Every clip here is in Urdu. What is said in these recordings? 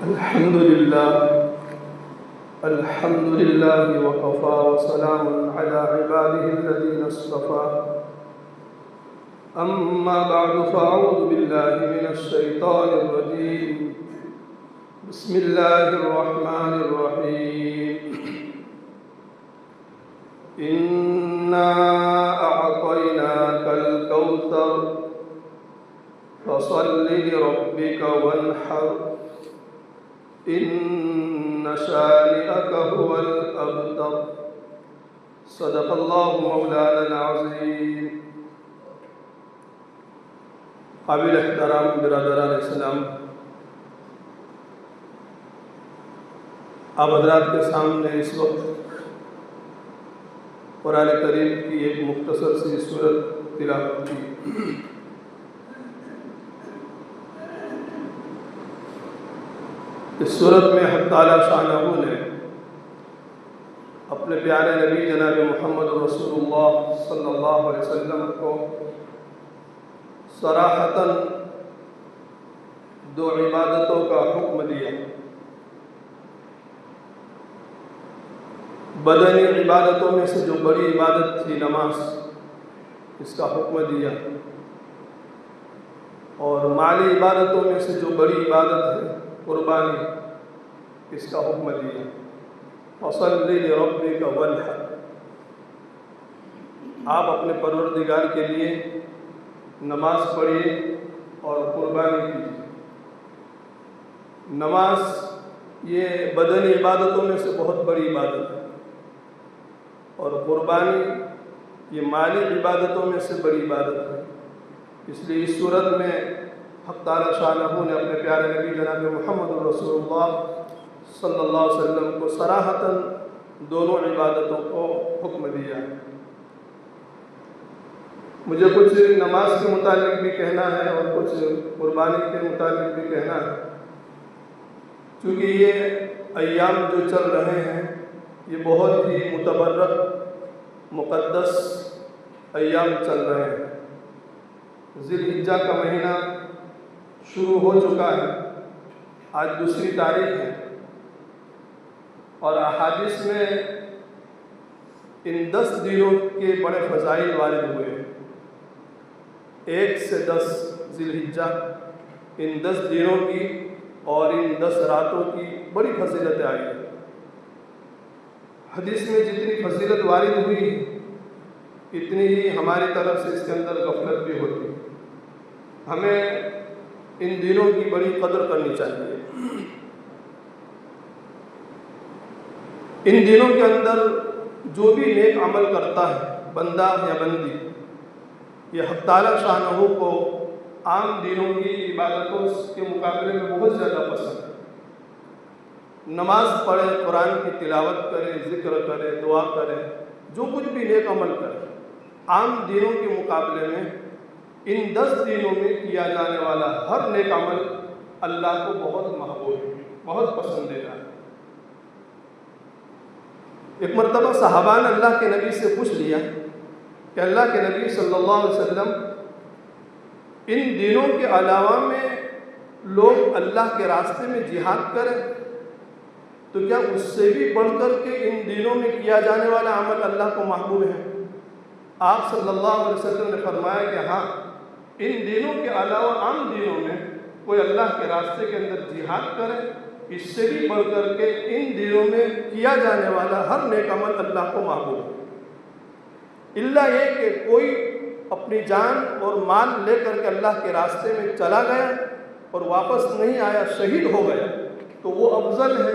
الحمد لله وكفى وسلام على عباده الذين اصطفى أما بعد فأعوذ بالله من الشيطان الرجيم بسم الله الرحمن الرحيم إنا أعطيناك الكوثر فصل لربك وانحر إن شانئك هو الأبتر صدق الله مولانا العظيم. قابل احترام برادران اسلام، آپ حضرات کے سامنے اس وقت قرآن کریم کی ایک مختصر سی سورت تلاوت کی. اس صورت میں حق تعالیٰ شانہ نے اپنے پیارے نبی جناب محمد رسول اللہ صلی اللہ علیہ وسلم کو صراحتاً دو عبادتوں کا حکم دیا. بدنی عبادتوں میں سے جو بڑی عبادت تھی نماز، اس کا حکم دیا، اور مالی عبادتوں میں سے جو بڑی عبادت ہے قربانی، اس کا حکم دیا. فصل لربک وانحر، آپ اپنے پروردگار کے لیے نماز پڑھیے اور قربانی کیجیے. نماز یہ بدنی عبادتوں میں سے بہت بڑی عبادت ہے، اور قربانی یہ مالی عبادتوں میں سے بڑی عبادت ہے. اس لیے اس صورت میں حق تعالیٰ شانہ نے اپنے پیارے نبی جناب محمد رسول اللہ صلی اللہ علیہ وسلم کو صراحتاً دونوں عبادتوں کو حکم دیا. مجھے کچھ نماز کے متعلق بھی کہنا ہے اور کچھ قربانی کے متعلق بھی کہنا ہے، کیونکہ یہ ایام جو چل رہے ہیں یہ بہت ہی متبرک مقدس ایام چل رہے ہیں. ذی الحجہ کا مہینہ شروع ہو چکا ہے، آج 2 تاریخ ہے، اور احادیث میں ان 10 دنوں کے بڑے فضائل وارد ہوئے ہیں. 1 سے 10 ذی الحجہ، ان 10 دنوں کی اور ان 10 راتوں کی بڑی فضیلتیں آئی ہیں. حدیث میں جتنی فضیلت وارد ہوئی اتنی ہی ہماری طرف سے اس کے اندر غفلت بھی ہوتی. ہمیں ان دنوں کی بڑی قدر کرنی چاہیے. ان دنوں کے اندر جو بھی نیک عمل کرتا ہے بندہ یا بندی، یہ حق تعالیٰ شانہ کو عام دنوں کی عبادتوں کے مقابلے میں بہت زیادہ پسند ہے. نماز پڑھے، قرآن کی تلاوت کرے، ذکر کرے، دعا کرے، جو کچھ بھی نیک عمل کرے، عام دنوں کے مقابلے میں ان 10 دنوں میں کیا جانے والا ہر نیک عمل اللہ کو بہت محبوب ہے، بہت پسندیدہ ہے. ایک مرتبہ صحابہ نے اللہ کے نبی سے پوچھ لیا کہ اللہ کے نبی صلی اللہ علیہ وسلم، ان دنوں کے علاوہ میں لوگ اللہ کے راستے میں جہاد کریں تو کیا اس سے بھی بڑھ کر کے ان دنوں میں کیا جانے والا عمل اللہ کو محبوب ہے؟ آپ صلی اللہ علیہ وسلم نے فرمایا کہ ہاں، ان دنوں کے علاوہ عام دنوں میں کوئی اللہ کے راستے کے اندر جہاد کرے، اس سے بھی بڑھ کر کے ان دنوں میں کیا جانے والا ہر نیک عمل اللہ کو محبوب ہے. الا یہ کہ کوئی اپنی جان اور مال لے کر کے اللہ کے راستے میں چلا گیا اور واپس نہیں آیا، شہید ہو گیا، تو وہ افضل ہے.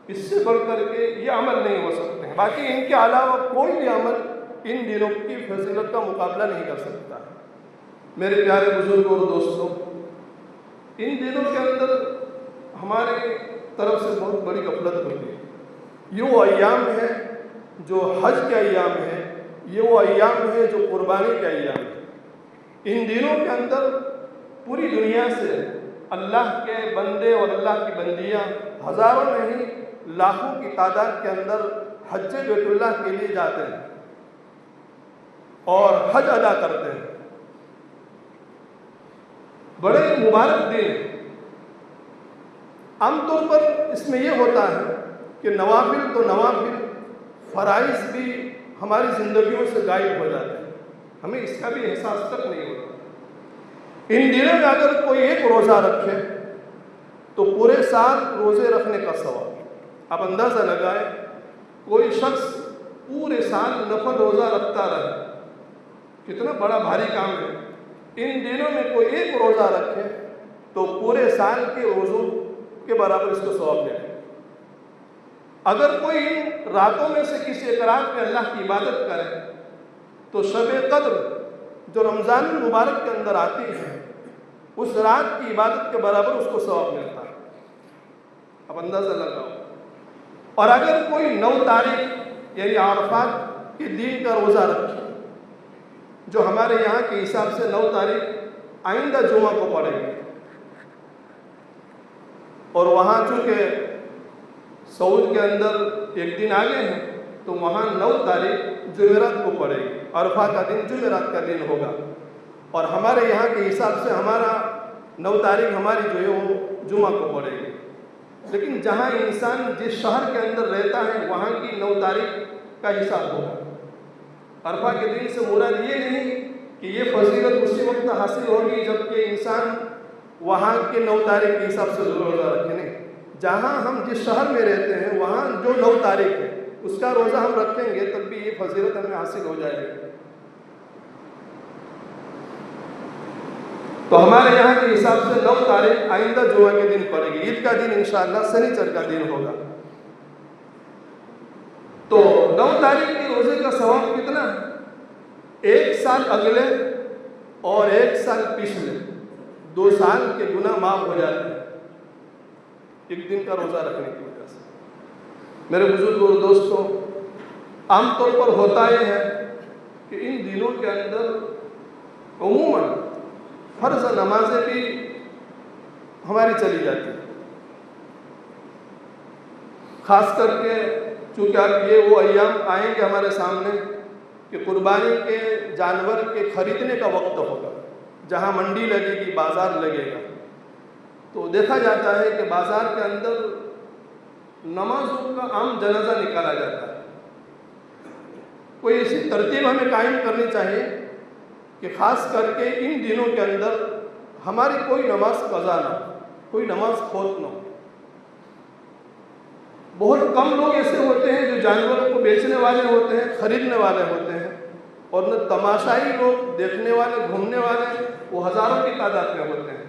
اس سے بڑھ کر کے یہ عمل نہیں ہو سکتے ہیں. باقی ان کے علاوہ کوئی بھی عمل ان دنوں کی فضیلت کا مقابلہ نہیں کر سکتا. میرے پیارے بزرگوں اور دوستوں، ان دنوں کے اندر ہمارے طرف سے بہت بڑی غفلت ہوتی ہے. یہ وہ ایام ہے جو حج کے ایام ہے، یہ وہ ایام ہے جو قربانی کے ایام ہے. ان دنوں کے اندر پوری دنیا سے اللہ کے بندے اور اللہ کی بندیاں ہزاروں نہیں لاکھوں کی تعداد کے اندر حج بیت اللہ کے لیے جاتے ہیں اور حج ادا کرتے ہیں. بڑے مبارک دن. عام طور پر اس میں یہ ہوتا ہے کہ نوافل تو نوافل، فرائض بھی ہماری زندگیوں سے غائب ہو جاتے ہیں، ہمیں اس کا بھی احساس تک نہیں ہوتا۔ ان دنوں میں اگر کوئی ایک روزہ رکھے تو پورے سال روزے رکھنے کا ثواب۔ آپ اندازہ لگائیں، کوئی شخص پورے سال نفل روزہ رکھتا رہے، کتنا بڑا بھاری کام ہے۔ ان دنوں میں کوئی ایک روزہ رکھے تو پورے سال کے روزوں کے برابر اس کو ثواب ملے۔ اگر کوئی ان راتوں میں سے کسی ایک رات میں اللہ کی عبادت کرے تو شب قدر جو رمضان المبارک کے اندر آتی ہے، اس رات کی عبادت کے برابر اس کو ثواب ملتا ہے۔ اب اندازہ لگاؤ۔ اور اگر کوئی 9 تاریخ یعنی عرفات کے دن کا روزہ رکھے، جو ہمارے یہاں کے حساب سے 9 تاریخ آئندہ جمعہ کو پڑے گی، اور وہاں چونکہ سعود کے اندر ایک دن آگے ہیں تو وہاں 9 تاریخ جمعرات کو پڑے گی، عرفہ کا دن جمعرات کا دن ہوگا، اور ہمارے یہاں کے حساب سے ہمارا 9 تاریخ ہماری جو ہے وہ جمعہ کو پڑے گی۔ لیکن جہاں انسان جس شہر کے اندر رہتا ہے وہاں کی 9 تاریخ کا حساب ہوگا۔ عرفہ کے دن سے مراد یہ نہیں کہ یہ فضیلت اسی وقت حاصل ہوگی جب کہ انسان وہاں کے 9 تاریخ کے حساب سے روزہ رکھے، نہیں، جہاں ہم جس شہر میں رہتے ہیں وہاں جو 9 تاریخ ہے اس کا روزہ ہم رکھیں گے تب بھی یہ فضیلت ہمیں حاصل ہو جائے گی۔ تو ہمارے یہاں کے حساب سے 9 تاریخ آئندہ جمعہ کے دن پڑے گی، عید کا دن انشاءاللہ سنیچر کا دن ہوگا۔ تو 9 تاریخ کے روزے کا ثواب کتنا ہے؟ 1 سال اگلے اور 1 سال پچھلے 2 سال کے گناہ معاف ہو جاتے ہیں ایک دن کا روزہ رکھنے کی وجہ سے۔ میرے بزرگ اور دوستوں، عام طور پر ہوتا یہ ہے کہ ان دنوں کے اندر عموماً فرض نمازیں بھی ہماری چلی جاتی ہیں، خاص کر کے چونکہ اب یہ وہ ایام آئیں گے ہمارے سامنے کہ قربانی کے جانور کے خریدنے کا وقت ہوگا، جہاں منڈی لگے گی، بازار لگے گا، تو دیکھا جاتا ہے کہ بازار کے اندر نمازوں کا عام جنازہ نکالا جاتا ہے۔ کوئی ایسی ترتیب ہمیں قائم کرنی چاہیے کہ خاص کر کے ان دنوں کے اندر ہماری کوئی نماز قضا نہ ہو، کوئی نماز فوت نہ ہو۔ بہت کم لوگ ایسے ہوتے ہیں جو جانوروں کو بیچنے والے ہوتے ہیں، خریدنے والے ہوتے ہیں، اور نہ تماشائی لوگ، دیکھنے والے، گھومنے والے، وہ ہزاروں کی تعداد میں ہوتے ہیں،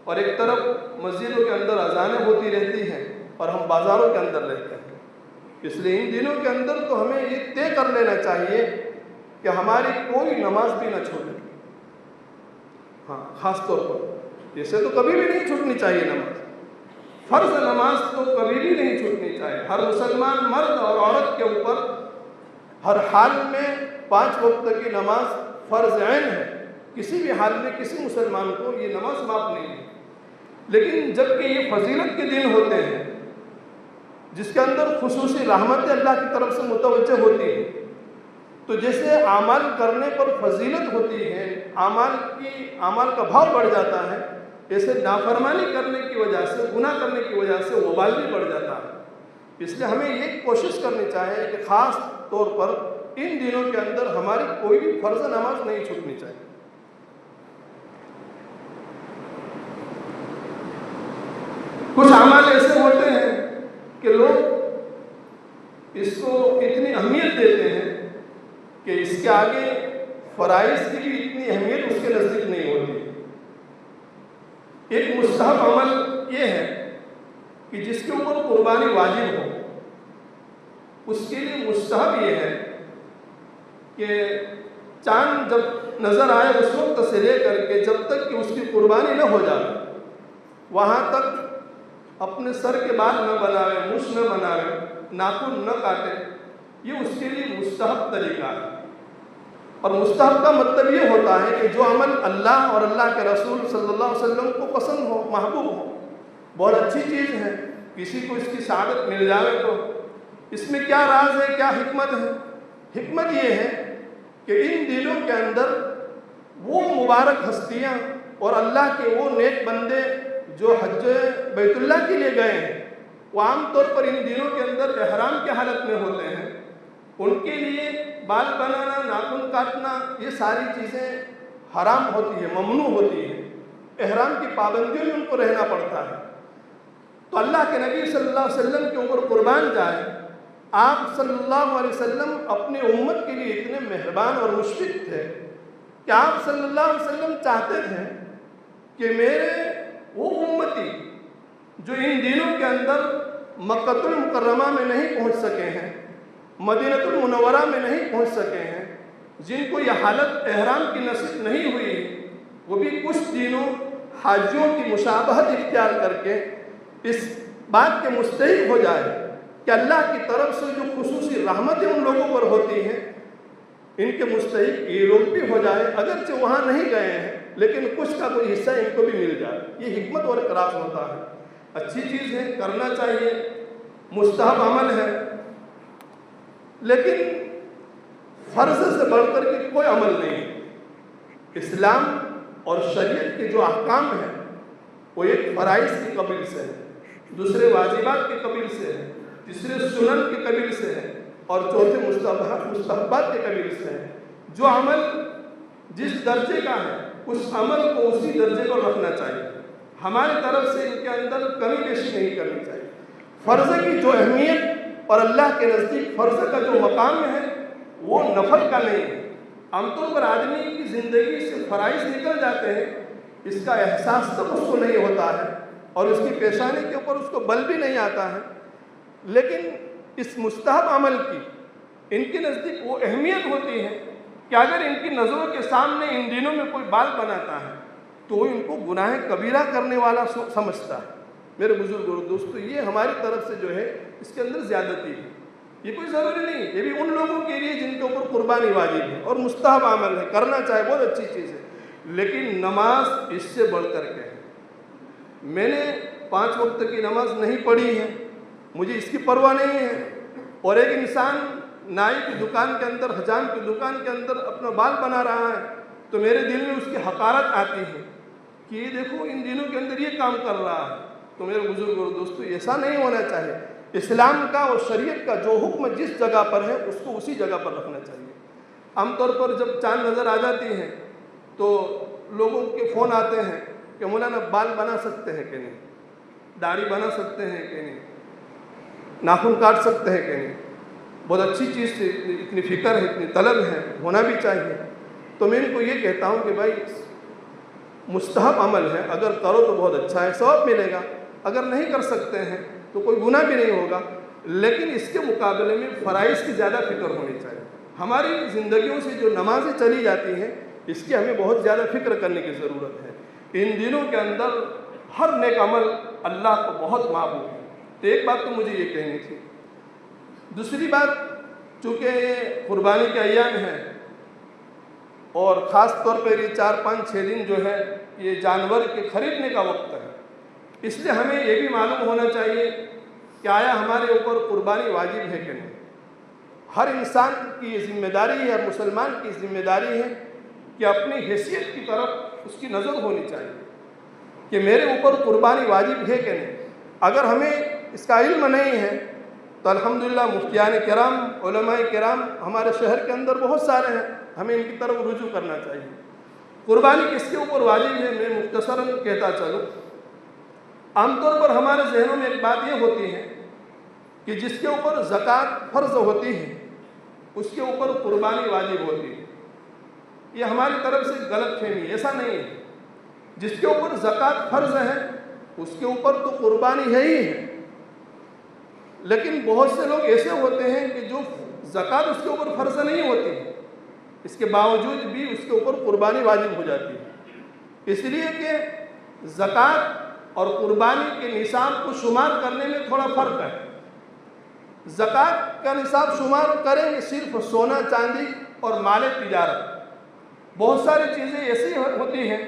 اور ایک طرف مسجدوں کے اندر اذانیں ہوتی رہتی ہیں اور ہم بازاروں کے اندر رہتے ہیں۔ اس لیے ان دنوں کے اندر تو ہمیں یہ طے کر لینا چاہیے کہ ہماری کوئی نماز بھی نہ چھوٹے۔ ہاں، خاص طور پر اسے تو کبھی بھی نہیں چھوٹنی چاہیے نماز، فرض نماز تو کبھی بھی نہیں چھوٹنی چاہیے۔ ہر مسلمان مرد اور عورت کے اوپر ہر حال میں 5 وقت کی نماز فرض عین ہے، کسی بھی حال میں کسی مسلمان کو یہ نماز معاف نہیں ہے۔ لیکن جب کہ یہ فضیلت کے دن ہوتے ہیں جس کے اندر خصوصی رحمت اللہ کی طرف سے متوجہ ہوتی ہے، تو جیسے اعمال کرنے پر فضیلت ہوتی ہے، اعمال کا بھاؤ بڑھ جاتا ہے، ایسے نافرمانی کرنے کی وجہ سے، گناہ کرنے کی وجہ سے وبال بھی بڑھ جاتا ہے۔ اس لیے ہمیں یہ کوشش کرنی چاہیے کہ خاص طور پر ان دنوں کے اندر ہماری کوئی بھی فرض نماز نہیں چھوٹنی چاہیے۔ کچھ اعمال ایسے ہوتے ہیں کہ لوگ اس کو اتنی اہمیت دیتے ہیں کہ اس کے آگے فرائض کی بھی اتنی اہمیت اس کے نزدیک نہیں ہوتی۔ ایک مستحب عمل یہ ہے کہ جس کے اوپر قربانی واجب ہو، اس کے لیے مستحب یہ ہے کہ چاند جب نظر آئے اس وقت سے لے کر کے جب تک کہ اس کی قربانی نہ ہو جائے، وہاں تک اپنے سر کے بال نہ بناوے، مچھ نہ بناوے، ناخن نہ کاٹے، یہ اس کے لیے مستحب طریقہ ہے۔ اور مستحب کا مطلب یہ ہوتا ہے کہ جو عمل اللہ اور اللہ کے رسول صلی اللہ علیہ وسلم کو پسند ہو، محبوب ہو، بہت اچھی چیز ہے، کسی کو اس کی سعادت مل جائے تو اس میں کیا راز ہے، کیا حکمت ہے؟ حکمت یہ ہے کہ ان دنوں کے اندر وہ مبارک ہستیاں اور اللہ کے وہ نیک بندے جو حج بیت اللہ کے لیے گئے ہیں وہ عام طور پر ان دنوں کے اندر احرام کی حالت میں ہوتے ہیں، ان کے لیے بال بنانا، ناخن کاٹنا، یہ ساری چیزیں حرام ہوتی ہیں، ممنوع ہوتی ہیں، احرام کی پابندیوں میں ان کو رہنا پڑتا ہے۔ تو اللہ کے نبی صلی اللہ علیہ وسلم کے اوپر قربان جائے، آپ صلی اللہ علیہ وسلم اپنے امت کے لیے اتنے مہربان اور مشفق تھے کہ آپ صلی اللہ علیہ وسلم چاہتے تھے کہ میرے وہ امتی جو ان دنوں کے اندر مکہ المکرمہ میں نہیں پہنچ سکے ہیں، مدینہ المنورہ میں نہیں پہنچ سکے ہیں، جن کو یہ حالت احرام کی نصیب نہیں ہوئی، وہ بھی کچھ دنوں حاجیوں کی مشابہت اختیار کر کے اس بات کے مستحق ہو جائے کہ اللہ کی طرف سے جو خصوصی رحمتیں ان لوگوں پر ہوتی ہیں ان کے مستحق یہ لوگ بھی ہو جائے، اگرچہ وہاں نہیں گئے ہیں لیکن کچھ کا کوئی حصہ ان کو بھی مل جائے۔ یہ حکمت اور اقراص ہوتا ہے، اچھی چیز ہے، کرنا چاہیے، مستحب عمل ہے، لیکن فرض سے بڑھ کر کے کوئی عمل نہیں ہے۔ اسلام اور شریعت کے جو احکام ہیں وہ ایک فرائض کی قبیل سے ہے، دوسرے واجبات کے قبیل سے ہے، تیسرے سنن کے قبیل سے ہے، اور چوتھے مستحبات کے قبیل سے ہے۔ جو عمل جس درجے کا ہے اس عمل کو اسی درجے پر رکھنا چاہیے، ہماری طرف سے ان کے اندر کمی بیشی نہیں کرنی چاہیے۔ فرض کی جو اہمیت اور اللہ کے نزدیک فرض کا جو مقام ہے وہ نفل کا نہیں ہے۔ عام طور پر آدمی کی زندگی سے فرائض نکل جاتے ہیں، اس کا احساس تب اس کو نہیں ہوتا ہے اور اس کی پیشانی کے اوپر اس کو بل بھی نہیں آتا ہے، لیکن اس مستحب عمل کی ان کے نزدیک وہ اہمیت ہوتی ہے کہ اگر ان کی نظروں کے سامنے ان دنوں میں کوئی بال بناتا ہے تو وہ ان کو گناہ کبیرہ کرنے والا سمجھتا ہے۔ میرے بزرگ اور دوستو، یہ ہماری طرف سے جو ہے اس کے اندر زیادتی ہے، یہ کوئی ضروری نہیں، یہ بھی ان لوگوں کے لیے جن کے اوپر قربانی واجب ہے اور مستحب عمل ہے، کرنا چاہے، بہت اچھی چیز ہے، لیکن نماز اس سے بڑھ کر کے ہے۔ میں نے 5 وقت کی نماز نہیں پڑھی ہے، مجھے اس کی پرواہ نہیں ہے، اور ایک انسان نائی کی دکان کے اندر، حجام کی دکان کے اندر اپنا بال بنا رہا ہے تو میرے دل میں اس کی حقارت آتی ہے کہ یہ دیکھو ان دنوں کے اندر یہ کام کر رہا ہے۔ تو میرے بزرگ اور دوستو، ایسا نہیں ہونا چاہیے۔ اسلام کا اور شریعت کا جو حکم جس جگہ پر ہے اس کو اسی جگہ پر رکھنا چاہیے۔ عام طور پر جب چاند نظر آ جاتی ہیں تو لوگوں کے فون آتے ہیں کہ مولانا بال بنا سکتے ہیں کہ نہیں، داڑھی بنا سکتے ہیں کہ نہیں، ناخن کاٹ سکتے ہیں کہ نہیں۔ بہت اچھی چیز سے اتنی فکر ہے، اتنی طلب ہے، ہونا بھی چاہیے۔ تو میں ان کو یہ کہتا ہوں کہ بھائی مستحب عمل ہے، اگر کرو تو بہت اچھا ہے، ثواب ملے گا، اگر نہیں کر سکتے ہیں تو کوئی گناہ بھی نہیں ہوگا، لیکن اس کے مقابلے میں فرائض کی زیادہ فکر ہونی چاہیے۔ ہماری زندگیوں سے جو نمازیں چلی جاتی ہیں اس کی ہمیں بہت زیادہ فکر کرنے کی ضرورت ہے۔ ان دنوں کے اندر ہر نیک عمل اللہ کو بہت محبوب ہے۔ تو ایک بات تو مجھے یہ کہنی تھی۔ دوسری بات، چونکہ یہ قربانی کے ایام ہیں اور خاص طور پر یہ 4 5 6 دن جو ہے یہ جانور کے خریدنے کا وقت ہے، اس لیے ہمیں یہ بھی معلوم ہونا چاہیے کہ آیا ہمارے اوپر قربانی واجب ہے کہ نہیں۔ ہر انسان کی یہ ذمہ داری ہے، ہر مسلمان کی ذمہ داری ہے کہ اپنی حیثیت کی طرف اس کی نظر ہونی چاہیے کہ میرے اوپر قربانی واجب ہے کہ نہیں۔ اگر ہمیں اس کا علم نہیں ہے تو الحمدللہ مفتیان کرام، علماء کرام ہمارے شہر کے اندر بہت سارے ہیں، ہمیں ان کی طرف رجوع کرنا چاہیے۔ قربانی کس کے اوپر واجب ہے، میں مختصراً کہتا چلوں۔ عام طور پر ہمارے ذہنوں میں ایک بات یہ ہوتی ہے کہ جس کے اوپر زکوٰۃ فرض ہوتی ہے اس کے اوپر قربانی واجب ہوتی ہے۔ یہ ہماری طرف سے غلط فہمی، ایسا نہیں ہے۔ جس کے اوپر زکوٰۃ فرض ہے اس کے اوپر تو قربانی ہے ہی ہے، لیکن بہت سے لوگ ایسے ہوتے ہیں کہ جو زکوٰۃ اس کے اوپر فرض نہیں ہوتی، اس کے باوجود بھی اس کے اوپر قربانی واجب ہو جاتی ہے، اس لیے کہ زکوٰۃ اور قربانی کے نصاب کو شمار کرنے میں تھوڑا فرق ہے۔ زکوٰۃ کا نصاب شمار کریں گے صرف سونا چاندی اور مال تجارت، بہت ساری چیزیں ایسی ہوتی ہیں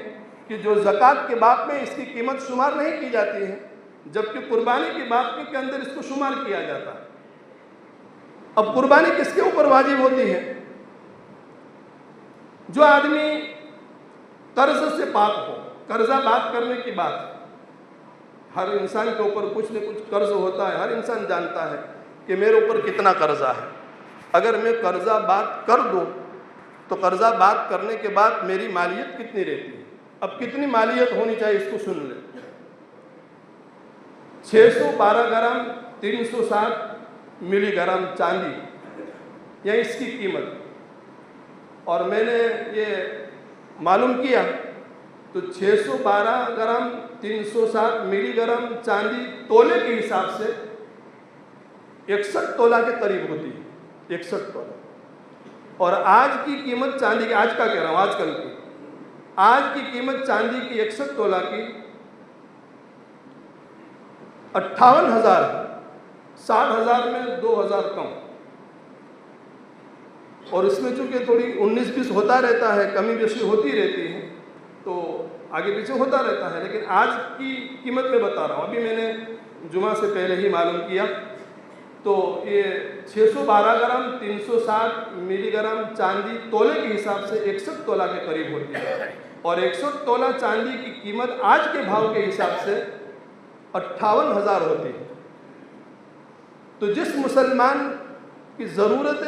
کہ جو زکوٰۃ کے باب میں اس کی قیمت شمار نہیں کی جاتی ہے، جبکہ قربانی کے باب کے اندر اس کو شمار کیا جاتا ہے۔ اب قربانی کس کے اوپر واجب ہوتی ہے؟ جو آدمی قرض سے پاک ہو، قرضہ بات کرنے کی بات، ہر انسان کے اوپر کچھ نہ کچھ قرض ہوتا ہے، ہر انسان جانتا ہے کہ میرے اوپر کتنا قرضہ ہے۔ اگر میں قرضہ بات کر دوں تو قرضہ بات کرنے کے بعد میری مالیت کتنی رہتی ہے؟ اب کتنی مالیت ہونی چاہیے اس کو سن لیں۔ 612 گرام 360 ملی گرام چاندی، یہ اس کی قیمت، اور میں نے یہ معلوم کیا تو 612 گرام 360 ملی گرام چاندی تولے کے حساب سے 61 تولہ کے قریب ہوتی ہے، 61 تولہ۔ اور آج کی قیمت چاندی کی، آج کا کہہ رہا ہوں، آج کل کی، آج کی قیمت چاندی کی 61 تولہ کی 58,000 ہے، 60,000 میں 2,000 کم، اور اس میں چونکہ تھوڑی 19-20 ہوتا رہتا ہے، کمی بیشی ہوتی رہتی ہے، تو آگے پیچھے ہوتا رہتا ہے، لیکن آج کی قیمت میں بتا رہا ہوں، ابھی میں نے جمعہ سے پہلے ہی معلوم کیا، تو یہ 612 گرام 360 ملی گرام چاندی تولے کے حساب سے 61 تولہ کے قریب ہوتی ہے، اور 61 تولہ چاندی کی قیمت آج کے بھاؤ کے حساب سے 58,000 ہوتی ہے۔ تو جس مسلمان کی ضرورت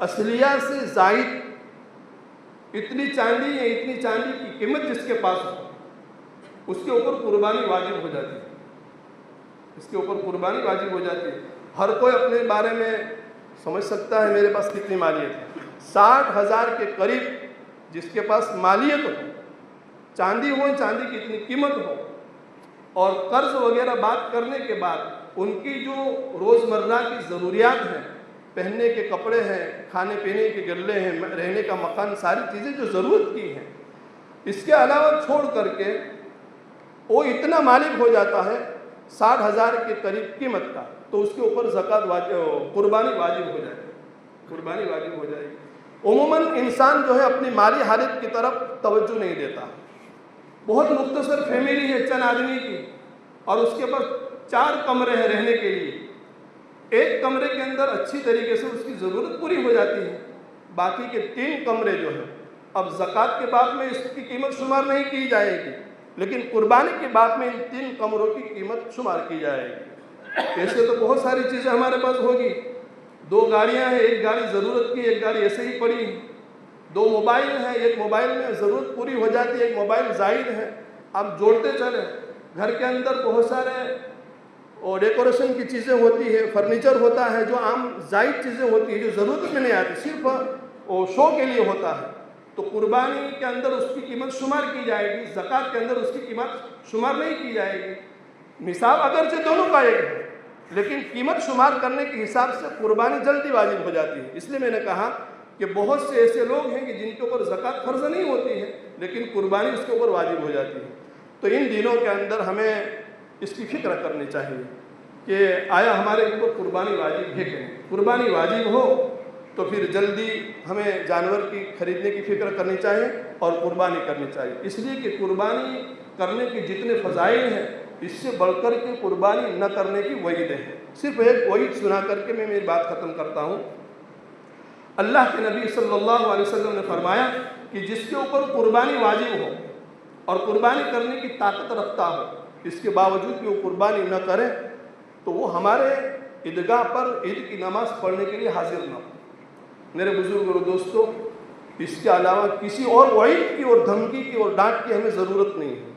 اصلیہ سے زائد اتنی چاندی یا اتنی چاندی کی قیمت جس کے پاس ہو، اس کے اوپر قربانی واجب ہو جاتی ہے، اس کے اوپر قربانی واجب ہو جاتی ہے۔ ہر کوئی اپنے بارے میں سمجھ سکتا ہے میرے پاس کتنی مالیت ہے۔ 60,000 کے قریب جس کے پاس مالیت ہو، چاندی ہو، چاندی کی اتنی قیمت ہو، اور قرض وغیرہ بات کرنے کے بعد ان کی جو روزمرہ کی ضروریات ہیں، پہننے کے کپڑے ہیں، کھانے پینے کے غلے ہیں، رہنے کا مکان، ساری چیزیں جو ضرورت کی ہیں، اس کے علاوہ چھوڑ کر کے وہ اتنا مالک ہو جاتا ہے 60,000 کے قریب قیمت کا، تو اس کے اوپر زکوٰۃ قربانی واجب ہو جائے گی، قربانی واجب ہو جائے گی۔ عموماً انسان جو ہے اپنی مالی حالت کی طرف توجہ نہیں دیتا، بہت مختصر فیملی ہے چند آدمی کی، اور اس کے پاس 4 کمرے ہیں رہنے کے لیے، ایک کمرے کے اندر اچھی طریقے سے اس کی ضرورت پوری ہو جاتی ہے، باقی کے 3 کمرے جو ہیں، اب زکوٰۃ کے باب میں اس کی قیمت شمار نہیں کی جائے گی، لیکن قربانی کے باب میں ان 3 کمروں کی قیمت شمار کی جائے گی۔ ایسے تو بہت ساری چیزیں ہمارے پاس ہوگی، 2 گاڑیاں ہیں، ایک گاڑی ضرورت کی، ایک گاڑی ایسے ہی پڑی، 2 موبائل ہیں، ایک موبائل میں ضرورت پوری ہو جاتی ہے، ایک موبائل زائد ہے، آپ جوڑتے چلیں۔ گھر کے اندر بہت سارے اور ڈیکوریشن کی چیزیں ہوتی ہے، فرنیچر ہوتا ہے، جو عام زائد چیزیں ہوتی ہیں، جو ضرورت میں نہیں آتی، صرف شو کے لیے ہوتا ہے، تو قربانی کے اندر اس کی قیمت شمار کی جائے گی، زکوٰۃ کے اندر اس کی قیمت شمار نہیں کی جائے گی۔ نصاب اگرچہ دونوں کا ایک ہے، لیکن قیمت شمار کرنے کے حساب سے قربانی جلدی واجب ہو جاتی ہے۔ اس لیے میں نے کہا کہ بہت سے ایسے لوگ ہیں کہ جن کے اوپر زکوٰۃ فرض نہیں ہوتی ہے، لیکن قربانی اس کے اوپر واجب ہو جاتی ہے۔ تو ان دنوں کے اندر ہمیں اس کی فکر کرنی چاہیے کہ آیا ہمارے اوپر قربانی واجب ہے کہ نہیں۔ قربانی واجب ہو تو پھر جلدی ہمیں جانور کی خریدنے کی فکر کرنی چاہیے اور قربانی کرنی چاہیے، اس لیے کہ قربانی کرنے کے جتنے فضائل ہیں، اس سے بڑھ کر کے قربانی نہ کرنے کی وعیدیں ہیں۔ صرف ایک وعید سنا کر کے میں میری بات ختم کرتا ہوں۔ اللہ کے نبی صلی اللہ علیہ وسلم نے فرمایا کہ جس کے اوپر قربانی واجب ہو اور قربانی کرنے کی طاقت رکھتا ہو، اس کے باوجود کہ وہ قربانی نہ کرے، تو وہ ہمارے عیدگاہ پر عید کی نماز پڑھنے کے لیے حاضر نہ ہو۔ میرے بزرگ اور دوستو، اس کے علاوہ کسی اور وعید کی اور دھمکی کی اور ڈانٹ کی ہمیں ضرورت نہیں ہے۔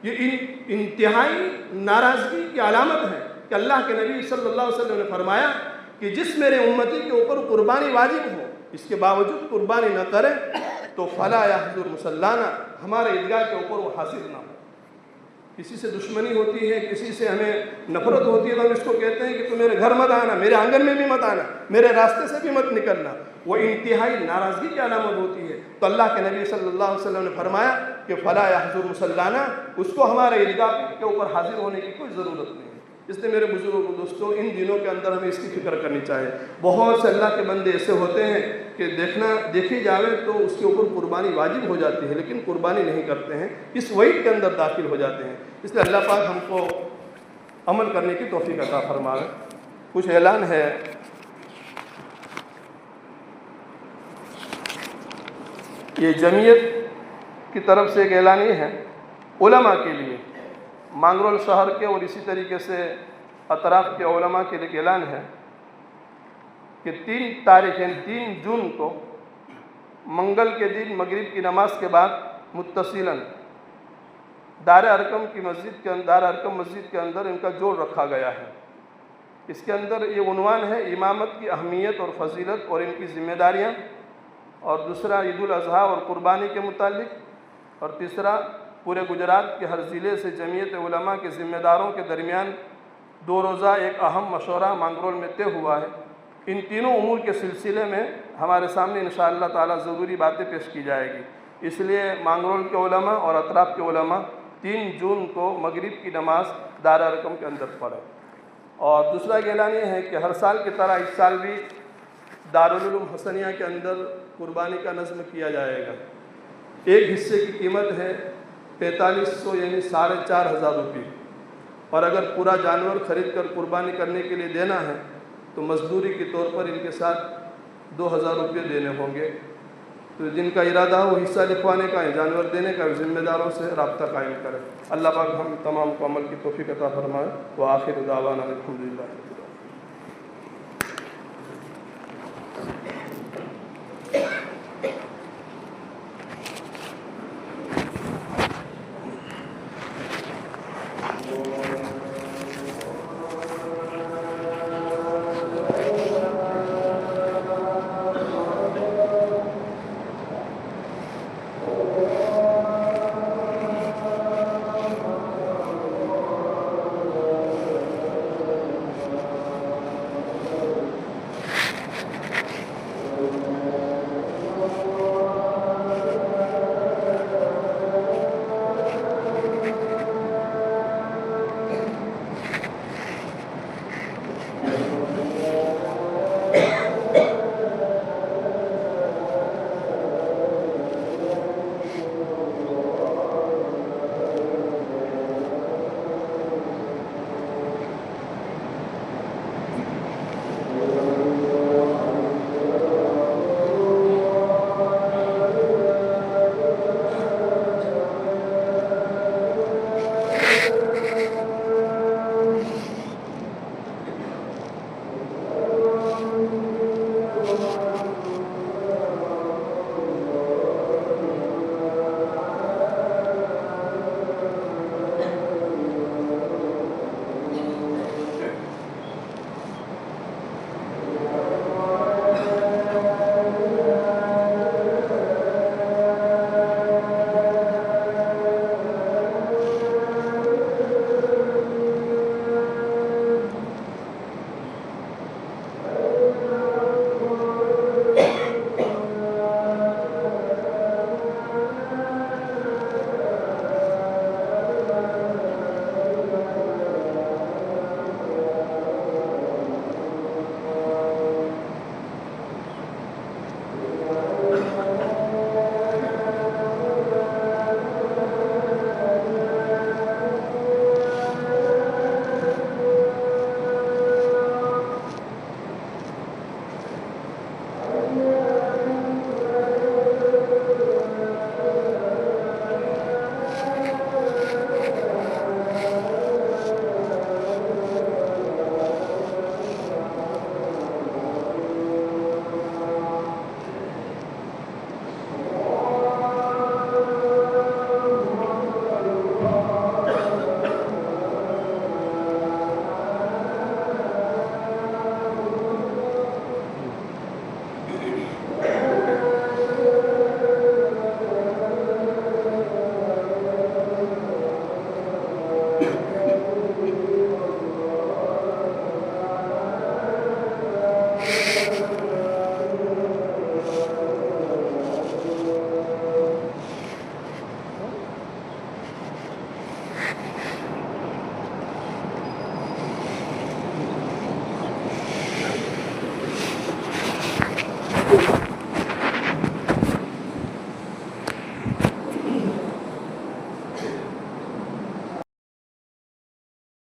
یہ انتہائی ناراضگی کی علامت ہے کہ اللہ کے نبی صلی اللہ علیہ وسلم نے فرمایا کہ جس میرے امتی کے اوپر قربانی واجب ہو، اس کے باوجود قربانی نہ کرے تو فلا یحضر مصلانا، ہمارے عیدگاہ کے اوپر وہ حاضر نہ ہو۔ کسی سے دشمنی ہوتی ہے، کسی سے ہمیں نفرت ہوتی ہے تو ہم اس کو کہتے ہیں کہ تم میرے گھر مت آنا، میرے آنگن میں بھی مت آنا، میرے راستے سے بھی مت نکلنا، وہ انتہائی ناراضگی کی علامت ہوتی ہے۔ تو اللہ کے نبی صلی اللہ علیہ وسلم نے فرمایا کہ فلا یحضر مصلانا، اس کو ہمارے عیدگاہ کے اوپر حاضر ہونے کی کوئی ضرورت نہیں ہے۔ اس لیے میرے بزرگوں دوستوں، ان دنوں کے اندر ہمیں اس کی فکر کرنی چاہیے۔ بہت سے اللہ کے بندے ایسے ہوتے ہیں کہ دیکھی جاوے تو اس کے اوپر قربانی واجب ہو جاتی ہے، لیکن قربانی نہیں کرتے ہیں، اس وعید کے اندر داخل ہو جاتے ہیں۔ اس لیے اللہ پاک ہم کو عمل کرنے کی توفیق عطا فرمائے۔ کچھ اعلان ہے۔ یہ جمعیت کی طرف سے ایک اعلان یہ ہے علماء کے لیے مانگرول شہر کے اور اسی طریقے سے اطراف کے علماء کے لیے اعلان ہے کہ 3 جون کو منگل کے دن مغرب کی نماز کے بعد متصلاً دار ارقم مسجد کے اندر ان کا جوڑ رکھا گیا ہے۔ اس کے اندر یہ عنوان ہے امامت کی اہمیت اور فضیلت اور ان کی ذمہ داریاں، اور دوسرا عید الاضحیٰ اور قربانی کے متعلق، اور تیسرا پورے گجرات کے ہر ضلع سے جمعیت علماء کے ذمہ داروں کے درمیان 2 روزہ ایک اہم مشورہ مانگرول میں طے ہوا ہے۔ ان تینوں امور کے سلسلے میں ہمارے سامنے انشاءاللہ تعالی ضروری باتیں پیش کی جائے گی، اس لیے مانگرول کے علماء اور اطراف کے علماء 3 جون کو مغرب کی نماز دار ارقم کے اندر پڑھیں۔ اور دوسرا اعلان یہ ہے کہ ہر سال کی طرح اس سال بھی دارالعلوم حسنیہ کے اندر قربانی کا نظم کیا جائے گا۔ ایک حصے کی قیمت ہے 4500 یعنی 4500 روپے، اور اگر پورا جانور خرید کر قربانی کرنے کے لیے دینا ہے تو مزدوری کے طور پر ان کے ساتھ 2000 روپے دینے ہوں گے۔ تو جن کا ارادہ ہو حصہ لکھوانے کا، جانور دینے کا، ذمہ داروں سے رابطہ قائم کرے۔ اللہ پاک ہم تمام کو عمل کی توفیق عطا فرمائے۔ وآخر دعوانا الحمدللہ۔